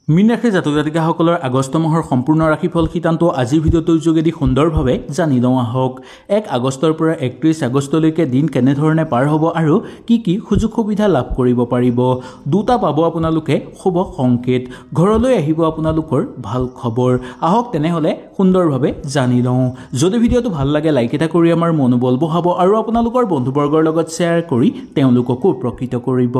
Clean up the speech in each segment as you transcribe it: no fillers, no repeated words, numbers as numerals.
মীন ৰাশিৰ জাতক জাতিকাসকলৰ আগষ্ট মাহৰ সম্পূৰ্ণ ৰাশিফল সিদ্ধান্ত আজিৰ ভিডিঅ'টোৰ যোগেদি সুন্দৰভাৱে জানি লওঁ আহক। 1 আগষ্টৰ পৰা 31 আগষ্টলৈকে দিন কেনেধৰণে পাৰ হ'ব আৰু কি কি সুযোগ সুবিধা লাভ কৰিব পাৰিব। দুটা পাব আপোনালোকে শুভ সংকেত, ঘৰলৈ আহিব আপোনালোকৰ ভাল খবৰ। আহক তেনেহ'লে সুন্দৰভাৱে জানি লওঁ। যদি ভিডিঅ'টো ভাল লাগে লাইক এটা কৰি আমাৰ মনোবল বঢ়াব আৰু আপোনালোকৰ বন্ধুবৰ্গৰ লগত শ্বেয়াৰ কৰি তেওঁলোককো উপকৃত কৰিব।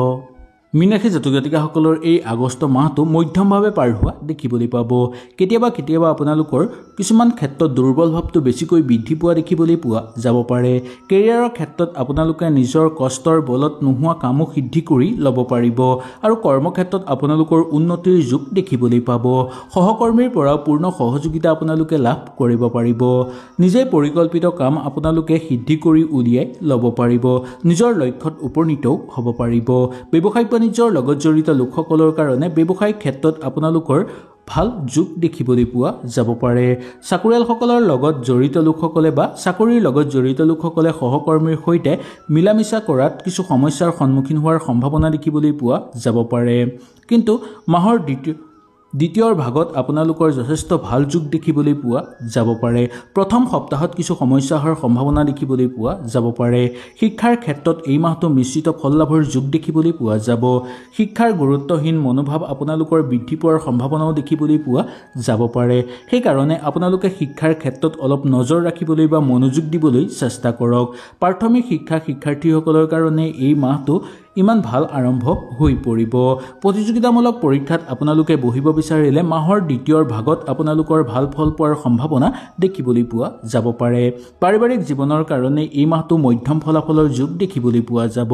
মীন ৰাশিৰ জাতক জাতিকাসকলৰ এই আগষ্ট মাহটো মধ্যমভাৱে পাৰ হোৱা দেখিবলৈ পাব। কেতিয়াবা আপোনালোকৰ কিছুমান ক্ষেত্ৰত দুৰ্বল ভাৱটো বেছিকৈ বৃদ্ধি পোৱা দেখিবলৈ পোৱা যাব পাৰে। কেৰিয়াৰৰ ক্ষেত্ৰত আপোনালোকে নিজৰ কষ্টৰ বলত নোহোৱা কামো সিদ্ধি কৰি ল'ব পাৰিব আৰু কৰ্মক্ষেত্ৰত আপোনালোকৰ উন্নতিৰ যোগ দেখিবলৈ পাব। সহকৰ্মীৰ পৰাও পূৰ্ণ সহযোগিতা আপোনালোকে লাভ কৰিব পাৰিব। নিজে পৰিকল্পিত কাম আপোনালোকে সিদ্ধি কৰি উলিয়াই ল'ব পাৰিব। নিজৰ লক্ষ্যত উপনীতও হ'ব পাৰিব। ব্যৱসায়িক বাণিজ্যৰ লগত জড়িত লোকসকলৰ কাৰণে ব্যৱসায়িক ক্ষেত্ৰত আপোনালোকৰ ভাল যোগ দেখিবলৈ পোৱা যাব পাৰে। চাকৰিয়ালসকলৰ লগত জড়িত লোকসকলে বা চাকৰিৰ লগত জড়িত লোকসকলে সহকৰ্মীৰ সৈতে মিলা মিছা কৰাত কিছু সমস্যাৰ সন্মুখীন হোৱাৰ সম্ভাৱনা দেখিবলৈ পোৱা যাব পাৰে। কিন্তু মাহৰ দ্বিতীয়ৰ ভাগত আপোনালোকৰ যথেষ্ট ভাল যোগ দেখিবলৈ পোৱা যাব পাৰে। প্ৰথম সপ্তাহত কিছু সমস্যা হোৱাৰ সম্ভাৱনা দেখিবলৈ পোৱা যাব পাৰে। শিক্ষাৰ ক্ষেত্ৰত এই মাহটো মিশ্ৰিত ফল লাভৰ যোগ দেখিবলৈ পোৱা যাব। শিক্ষাৰ গুৰুত্বহীন মনোভাৱ আপোনালোকৰ বৃদ্ধি পোৱাৰ সম্ভাৱনাও দেখিবলৈ পোৱা যাব পাৰে। সেইকাৰণে আপোনালোকে শিক্ষাৰ ক্ষেত্ৰত অলপ নজৰ ৰাখিবলৈ বা মনোযোগ দিবলৈ চেষ্টা কৰক। প্ৰাথমিক শিক্ষাৰ্থীসকলৰ কাৰণে এই মাহটো ইমান ভাল আৰম্ভ হৈ পৰিব। প্ৰতিযোগিতামূলক পৰীক্ষাত আপোনালোকে বহিব বিচাৰিলে মাহৰ দ্বিতীয়ৰ ভাগত আপোনালোকৰ ভাল ফল পোৱাৰ সম্ভাৱনা দেখিবলৈ পোৱা যাব পাৰে। পাৰিবাৰিক জীৱনৰ কাৰণে এই মাহটো মধ্যম ফলাফলৰ যোগ দেখিবলৈ পোৱা যাব।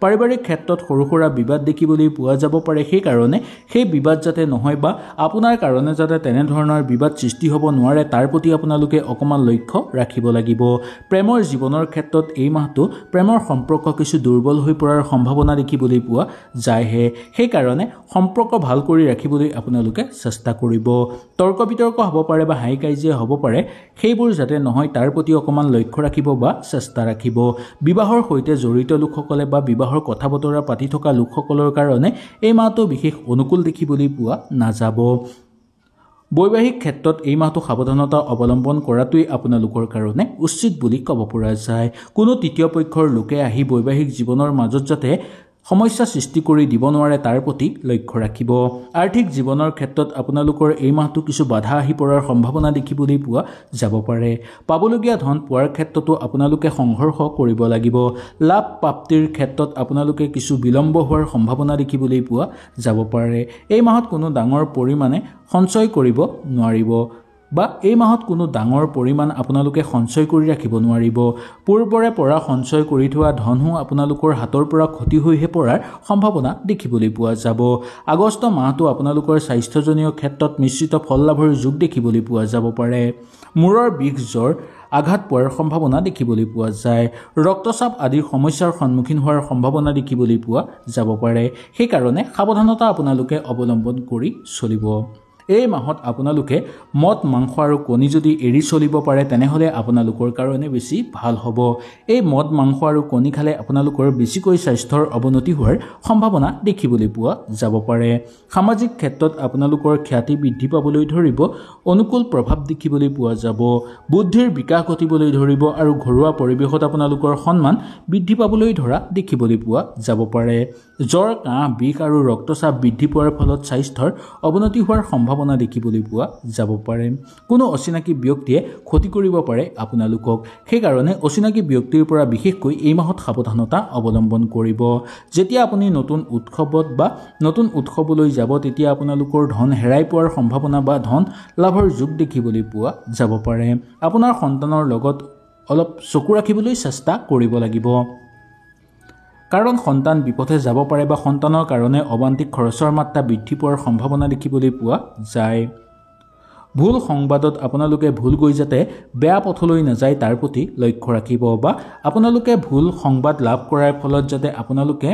পাৰিবাৰিক ক্ষেত্ৰত সৰু সুৰা বিবাদ দেখিবলৈ পোৱা যাব পাৰে। সেইকাৰণে সেই বিবাদ যাতে নহয় বা আপোনাৰ কাৰণে যাতে তেনেধৰণৰ বিবাদ সৃষ্টি হ'ব নোৱাৰে তাৰ প্ৰতি আপোনালোকে অকণমান লক্ষ্য ৰাখিব লাগিব। প্ৰেমৰ জীৱনৰ ক্ষেত্ৰত এই মাহটো প্ৰেমৰ সম্পৰ্ক কিছু দুৰ্বল হৈ পৰাৰ সম্ভাৱনা দেখিবলৈ পোৱা যায়হে। সেইকাৰণে সম্পৰ্ক ভাল কৰি ৰাখিবলৈ আপোনালোকে চেষ্টা কৰিব। তৰ্ক বিতৰ্ক হ'ব পাৰে বা হাই কাজিয়া হ'ব পাৰে, সেইবোৰ যাতে নহয় তাৰ প্ৰতি অকণমান লক্ষ্য ৰাখিব বা চেষ্টা ৰাখিব। বিবাহৰ সৈতে জড়িত লোকসকলে বা বিবাহৰ কথা বতৰা পাতি থকা লোকসকলৰ কাৰণে এই মাহটো বিশেষ অনুকূল দেখিবলৈ পোৱা নাযাব। বৈবাহিক ক্ষেত্ৰত এই মাহটো সাৱধানতা অৱলম্বন কৰাটোৱেই আপোনালোকৰ কাৰণে উচিত বুলি ক'ব পৰা যায়। কোনো তৃতীয় পক্ষৰ লোকে আহি বৈবাহিক জীৱনৰ মাজত যাতে সমস্যা সৃষ্টি কৰি দিব নোৱাৰে তাৰ প্ৰতি লক্ষ্য ৰাখিব। আৰ্থিক জীৱনৰ ক্ষেত্ৰত আপোনালোকৰ এই মাহটো কিছু বাধা আহি পৰাৰ সম্ভাৱনা দেখিবলৈ পোৱা যাব পাৰে। পাবলগীয়া ধন পোৱাৰ ক্ষেত্ৰতো আপোনালোকে সংঘৰ্ষ কৰিব লাগিব। লাভ প্ৰাপ্তিৰ ক্ষেত্ৰত আপোনালোকে কিছু বিলম্ব হোৱাৰ সম্ভাৱনা দেখিবলৈ পোৱা যাব পাৰে। এই মাহত কোনো ডাঙৰ পৰিমাণে সঞ্চয় কৰিব নোৱাৰিব বা এই মাহত কোনো ডাঙৰ পৰিমাণ আপোনালোকে সঞ্চয় কৰি ৰাখিব নোৱাৰিব। পূৰ্বৰে পৰা সঞ্চয় কৰি থোৱা ধনও আপোনালোকৰ হাতৰ পৰা ক্ষতি হৈহে পৰাৰ সম্ভাৱনা দেখিবলৈ পোৱা যাব। আগষ্ট মাহটো আপোনালোকৰ স্বাস্থ্যজনীয় ক্ষেত্ৰত মিশ্ৰিত ফল লাভৰ যোগ দেখিবলৈ পোৱা যাব পাৰে। মূৰৰ বিষ, জ্বৰ, আঘাত পোৱাৰ সম্ভাৱনা দেখিবলৈ পোৱা যায়। ৰক্তচাপ আদিৰ সমস্যাৰ সন্মুখীন হোৱাৰ সম্ভাৱনা দেখিবলৈ পোৱা যাব পাৰে। সেইকাৰণে সাৱধানতা আপোনালোকে অৱলম্বন কৰি চলিব। এই মাহত আপোনালোকে মদ, মাংস আৰু কণী যদি এৰি চলিব পাৰে তেনেহ'লে আপোনালোকৰ কাৰণে বেছি ভাল হ'ব। এই মদ, মাংস আৰু কণী খালে আপোনালোকৰ বেছিকৈ স্বাস্থ্যৰ অৱনতি হোৱাৰ সম্ভাৱনা দেখিবলৈ পোৱা যাব পাৰে। সামাজিক ক্ষেত্ৰত আপোনালোকৰ খ্যাতি বৃদ্ধি পাবলৈ ধৰিব, অনুকূল প্ৰভাৱ দেখিবলৈ পোৱা যাব। বুদ্ধিৰ বিকাশ ঘটিবলৈ ধৰিব আৰু ঘৰুৱা পৰিৱেশত আপোনালোকৰ সন্মান বৃদ্ধি পাবলৈ ধৰা দেখিবলৈ পোৱা যাব পাৰে। জ্বৰ, কাহ, বিষ আৰু ৰক্তচাপ বৃদ্ধি পোৱাৰ ফলত স্বাস্থ্যৰ অৱনতি হোৱাৰ সম্ভাৱনা দেখিবলৈ পোৱা যাব পাৰে। কোনো অচিনাকি ব্যক্তিয়ে ক্ষতি কৰিব পাৰে আপোনালোকক। সেইকাৰণে অচিনাকি ব্যক্তিৰ পৰা বিশেষকৈ এই মাহত সাৱধানতা অৱলম্বন কৰিব। যেতিয়া আপুনি নতুন উৎসৱত বা নতুন উৎসৱলৈ যাব তেতিয়া আপোনালোকৰ ধন হেৰাই পোৱাৰ সম্ভাৱনা বা ধন লাভৰ যোগ দেখিবলৈ পোৱা যাব পাৰে। আপোনাৰ সন্তানৰ লগত অলপ চকু ৰাখিবলৈ চেষ্টা কৰিব লাগিব। কাৰণ সন্তান বিপথে যাব পাৰে বা সন্তানৰ কাৰণে অবান্তিক খৰচৰ মাত্ৰা বৃদ্ধি পোৱাৰ সম্ভাৱনা দেখিবলৈ পোৱা যায়। ভুল সংবাদত আপোনালোকে ভুল গৈ যাতে বেয়া পথলৈ নাযায় তাৰ প্ৰতি লক্ষ্য ৰাখিব বা আপোনালোকে ভুল সংবাদ লাভ কৰাৰ ফলত যাতে আপোনালোকে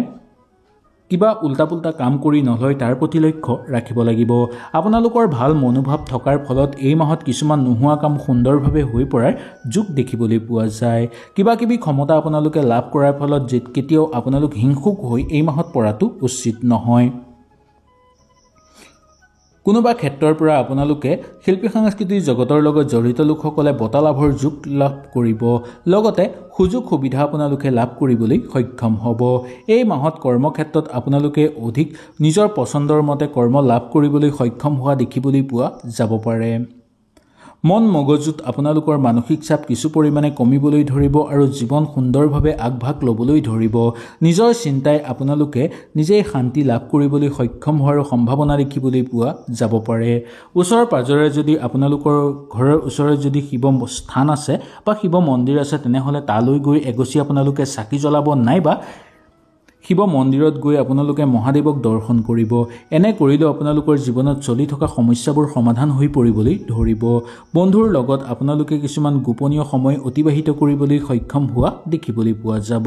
কিবা উল্টা-পুল্টা কাম কৰি নলয় তাৰ প্ৰতি লক্ষ্য ৰাখিব লাগিব। আপোনালোকৰ ভাল মনোভাৱ থকাৰ ফলত এই মাহত কিছুমান নোহোৱা কাম সুন্দৰভাৱে হৈ পৰাৰ যোগ দেখিবলৈ পোৱা যায়। কিবা কিবি ক্ষমতা আপোনালোকে লাভ কৰাৰ ফলত কেতিয়াও আপোনালোক হিংসুক হৈ এই মাহত পৰাটো উচিত নহয়। কোনোবা ক্ষেত্ৰৰ পৰা আপোনালোকে শিল্পী সাংস্কৃতিক জগতৰ লগত জড়িত লোকসকলে বঁটা লাভৰ যোগ লাভ কৰিব লগতে সুযোগ সুবিধা আপোনালোকে লাভ কৰিবলৈ সক্ষম হ'ব এই মাহত কৰ্মক্ষেত্ৰত আপোনালোকে অধিক নিজৰ পছন্দৰ মতে কৰ্ম লাভ কৰিবলৈ সক্ষম হোৱা দেখিবলৈ পোৱা যাব পাৰে মন মগজুত আপোনালোকৰ মানসিক চাপ কিছু পৰিমাণে কমিবলৈ ধৰিব আৰু জীৱন সুন্দৰভাৱে আগভাগ ল'বলৈ ধৰিব নিজৰ চিন্তাই আপোনালোকে নিজেই শান্তি লাভ কৰিবলৈ সক্ষম হোৱাৰ সম্ভাৱনা দেখিবলৈ পোৱা যাব পাৰে ওচৰৰ পাজৰে যদি আপোনালোকৰ ঘৰৰ ওচৰত যদি শিৱ স্থান আছে বা শিৱ মন্দিৰ আছে তেনেহলে তালৈ গৈ এগছি আপোনালোকে চাকি জ্বলাব নাইবা শিৱ মন্দিৰত গৈ আপোনালোকে মহাদেৱক দৰ্শন কৰিব এনে কৰিলে আপোনালোকৰ জীৱনত চলি থকা সমস্যাবোৰ সমাধান হৈ পৰিবলৈ ধৰিব বন্ধুৰ লগত আপোনালোকে কিছুমান গোপনীয় সময় অতিবাহিত কৰিবলৈ সক্ষম হোৱা দেখিবলৈ পোৱা যাব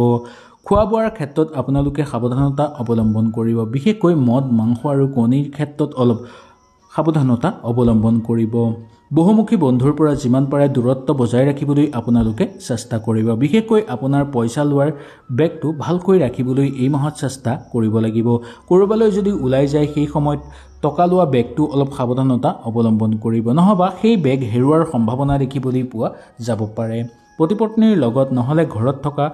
খোৱা বোৱাৰ ক্ষেত্ৰত আপোনালোকে সাৱধানতা অৱলম্বন কৰিব বিশেষকৈ মদ মাংস আৰু কণীৰ ক্ষেত্ৰত অলপ সাৱধানতা অৱলম্বন কৰিব বহুমুখী বন্ধুৰ পৰা যিমান পাৰে দূৰত্ব বজাই ৰাখিবলৈ আপোনালোকে চেষ্টা কৰিব বিশেষকৈ আপোনাৰ পইচা লোৱাৰ বেগটো ভালকৈ ৰাখিবলৈ এই মাহত চেষ্টা কৰিব লাগিব কৰবালৈ যদি ওলাই যায় সেই সময়ত টকা লোৱা বেগটো অলপ সাৱধানতা অৱলম্বন কৰিব নহবা সেই বেগ হেৰুৱাৰ সম্ভাৱনা দেখিবলৈ পোৱা যাব পাৰে প্ৰতিপত্নীৰ লগত নহলে ঘৰত থকা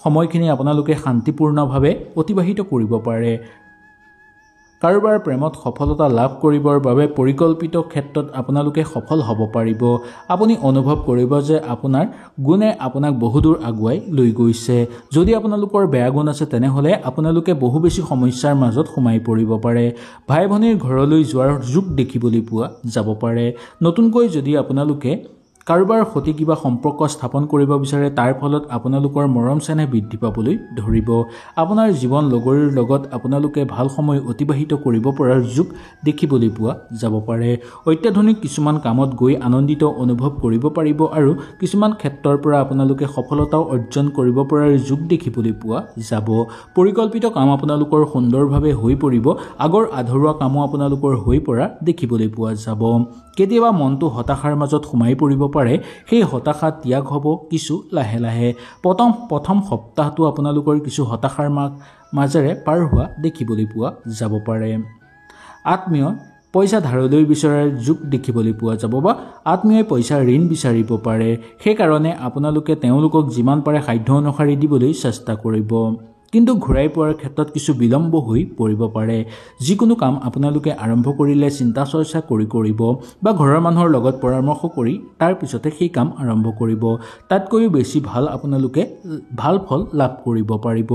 সময়খিনি আপোনালোকে শান্তিপূৰ্ণভাৱে অতিবাহিত কৰিব পাৰে কাৰোবাৰ প্ৰেমত সফলতা লাভ কৰিবৰ বাবে পৰিকল্পিত ক্ষেত্ৰত আপোনালোকে সফল হ'ব পাৰিব আপুনি অনুভৱ কৰিব যে আপোনাৰ গুণে আপোনাক বহুদূৰ আগুৱাই লৈ গৈছে যদি আপোনালোকৰ বেয়া গুণ আছে তেনেহলে আপোনালোকে বহু বেছি সমস্যাৰ মাজত সোমাই পৰিব পাৰে ভাই ভনীৰ ঘৰলৈ যোৱাৰ যোগ দেখিবলৈ পোৱা যাব পাৰে নতুনকৈ যদি আপোনালোকে কাৰোবাৰ সৈতে কিবা সম্পৰ্ক স্থাপন কৰিব বিচাৰে তাৰ ফলত আপোনালোকৰ মৰম চেনেহ বৃদ্ধি পাবলৈ ধৰিব আপোনাৰ জীৱন লগৰীৰ লগত আপোনালোকে ভাল সময় অতিবাহিত কৰিব পৰাৰ যোগ দেখিবলৈ পোৱা যাব পাৰে অত্যাধুনিক কিছুমান কামত গৈ আনন্দিত অনুভৱ কৰিব পাৰিব আৰু কিছুমান ক্ষেত্ৰৰ পৰা আপোনালোকে সফলতাও অৰ্জন কৰিব পৰাৰ যোগ দেখিবলৈ পোৱা যাব পৰিকল্পিত কাম আপোনালোকৰ সুন্দৰভাৱে হৈ পৰিব আগৰ আধৰুৱা কামো আপোনালোকৰ হৈ পৰা দেখিবলৈ পোৱা যাব কেতিয়াবা মনটো হতাশাৰ মাজত সোমাই পৰিব পাৰে সেই হতাশা ত্যাগ হ'ব কিছু লাহে লাহে প্ৰথম সপ্তাহটো আপোনালোকৰ কিছু হতাশাৰ মাজেৰে পাৰ হোৱা দেখিবলৈ পোৱা যাব পাৰে আত্মীয় পইচা ধাৰলৈ বিচৰাৰ যোগ দেখিবলৈ পোৱা যাব বা আত্মীয় পইচা ঋণ বিচাৰিব পাৰে সেই কাৰণে আপোনালোকে তেওঁলোকক যিমান পাৰে সাধ্য অনুসাৰে দিবলৈ চেষ্টা কৰিব কিন্তু ঘূৰাই পোৱাৰ ক্ষেত্ৰত কিছু বিলম্ব হৈ পৰিব পাৰে যিকোনো কাম আপোনালোকে আৰম্ভ কৰিলে চিন্তা চৰ্চা কৰিব বা ঘৰৰ মানুহৰ লগত পৰামৰ্শ কৰি তাৰ পিছতে সেই কাম আৰম্ভ কৰিব তাতকৈ বেছি ভাল আপোনালোকে ভাল ফল লাভ কৰিব পাৰিব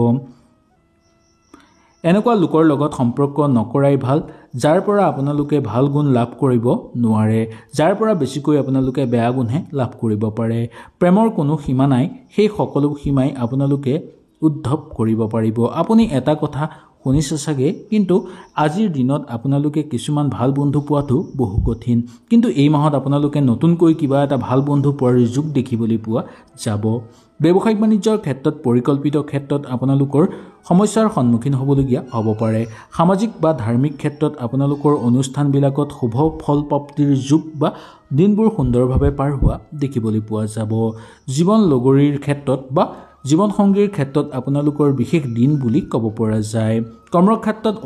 এনেকুৱা লোকৰ লগত সম্পৰ্ক নকৰাই ভাল যাৰ পৰা আপোনালোকে ভাল গুণ লাভ কৰিব নোৱাৰে যাৰ পৰা বেছিকৈ আপোনালোকে বেয়া গুণহে লাভ কৰিব পাৰে প্ৰেমৰ কোনো সীমা নাই সেই সকলো সীমাই আপোনালোকে উদ্ধৱ কৰিব পাৰিব আপুনি এটা কথা শুনিছে চাগে কিন্তু আজিৰ দিনত আপোনালোকে কিছুমান ভাল বন্ধু পোৱাটো বহু কঠিন কিন্তু এই মাহত আপোনালোকে নতুনকৈ কিবা এটা ভাল বন্ধু পোৱাৰ যোগ দেখিবলৈ পোৱা যাব ব্যৱসায়িক বাণিজ্যৰ ক্ষেত্ৰত পৰিকল্পিত ক্ষেত্ৰত আপোনালোকৰ সমস্যাৰ সন্মুখীন হ'বলগীয়া হ'ব পাৰে সামাজিক বা ধাৰ্মিক ক্ষেত্ৰত আপোনালোকৰ অনুষ্ঠানবিলাকত শুভ ফল প্ৰাপ্তিৰ যোগ বা দিনবোৰ সুন্দৰভাৱে পাৰ হোৱা দেখিবলৈ পোৱা যাব জীৱন লগৰীৰ ক্ষেত্ৰত বা জীৱন সংগীৰ ক্ষেত্ৰত আপোনালোকৰ বিশেষ দিন বুলি ক'ব পৰা যায় কৰ্মক্ষেত্ৰত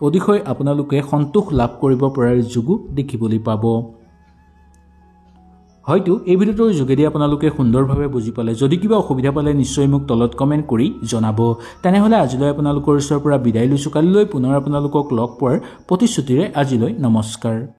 অতিশয় আপোনালোকে সন্তোষ লাভ কৰিব পৰাৰ যোগো দেখিবলৈ পাব হয়তো এই ভিডিঅ'টোৰ যোগেদি আপোনালোকে সুন্দৰভাৱে বুজি পালে যদি কিবা অসুবিধা পালে নিশ্চয় মোক তলত কমেণ্ট কৰি জনাব তেনেহলে আজিলৈ আপোনালোকৰ ওচৰৰ পৰা বিদায় লৈছো কালিলৈ পুনৰ আপোনালোকক লগ পোৱাৰ প্ৰতিশ্ৰুতিৰে আজিলৈ নমস্কাৰ